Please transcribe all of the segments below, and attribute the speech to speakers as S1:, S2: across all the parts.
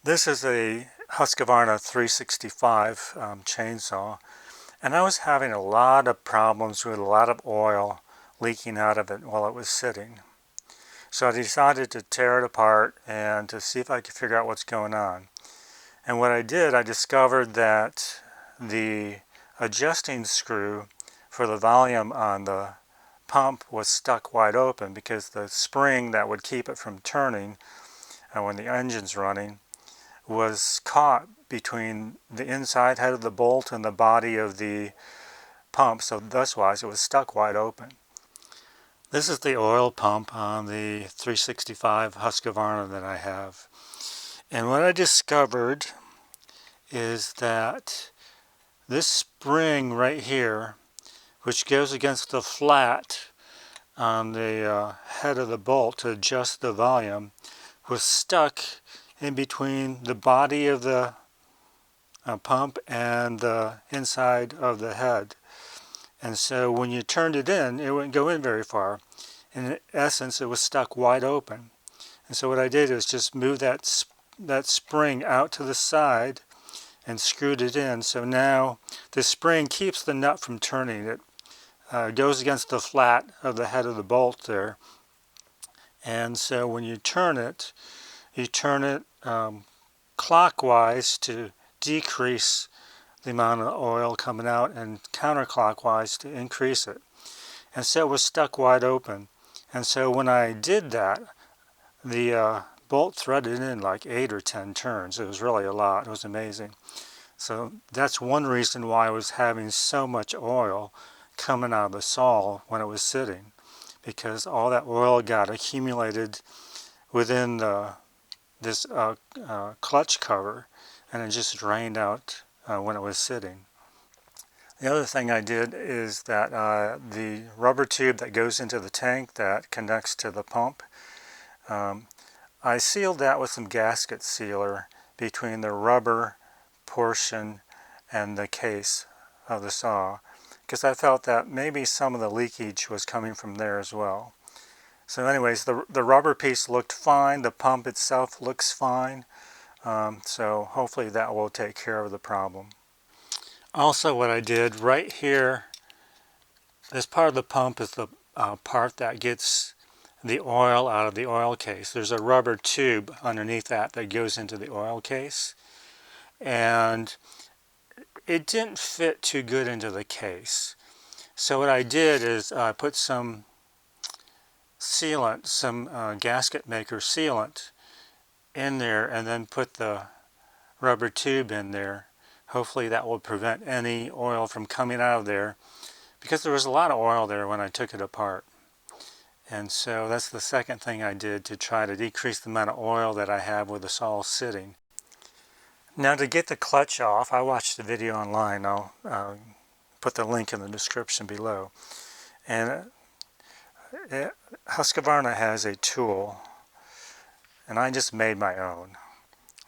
S1: This is a Husqvarna 365 chainsaw, and I was having a lot of problems with a lot of oil leaking out of it while it was sitting. So I decided to tear it apart and to see if I could figure out what's going on. And what I did, I discovered that the adjusting screw for the volume on the pump was stuck wide open because the spring that would keep it from turning when the engine's running was caught between the inside head of the bolt and the body of the pump, so thus wise it was stuck wide open. This is the oil pump on the 365 Husqvarna that I have. And what I discovered is that this spring right here, which goes against the flat on the head of the bolt to adjust the volume, was stuck in between the body of the pump and the inside of the head. And so when you turned it in, it wouldn't go in very far. In essence, it was stuck wide open. And so what I did is just move that spring out to the side and screwed it in. So now the spring keeps the nut from turning. It goes against the flat of the head of the bolt there. And so when you turn it clockwise to decrease the amount of oil coming out and counterclockwise to increase it. And so it was stuck wide open. And so when I did that, the bolt threaded in like 8 or 10 turns. It was really a lot. It was amazing. So that's one reason why I was having so much oil coming out of the saw when it was sitting, because all that oil got accumulated within this clutch cover, and it just drained out when it was sitting. The other thing I did is that the rubber tube that goes into the tank that connects to the pump, I sealed that with some gasket sealer between the rubber portion and the case of the saw, because I felt that maybe some of the leakage was coming from there as well. So anyways, the rubber piece looked fine, the pump itself looks fine, so hopefully that will take care of the problem. Also, what I did right here, this part of the pump is the part that gets the oil out of the oil case. There's a rubber tube underneath that goes into the oil case, and it didn't fit too good into the case. So what I did is I put some sealant, some gasket maker sealant in there, and then put the rubber tube in there. Hopefully that will prevent any oil from coming out of there, because there was a lot of oil there when I took it apart. And so that's the second thing I did to try to decrease the amount of oil that I have with the saw sitting. Now to get the clutch off, I watched the video online. I'll put the link in the description below. And Husqvarna has a tool, and I just made my own.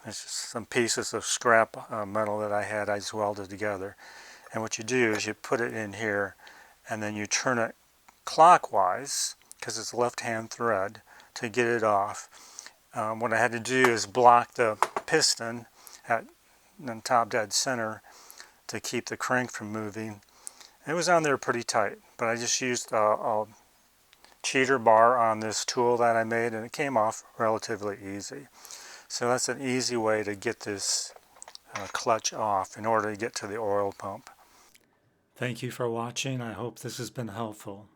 S1: It's just some pieces of scrap metal that I had, I just welded together. And what you do is you put it in here, and then you turn it clockwise, because it's left-hand thread, to get it off. What I had to do is block the piston at the top dead center to keep the crank from moving. It was on there pretty tight, but I just used a cheater bar on this tool that I made, and it came off relatively easy. So that's an easy way to get this clutch off in order to get to the oil pump. Thank you for watching. I hope this has been helpful.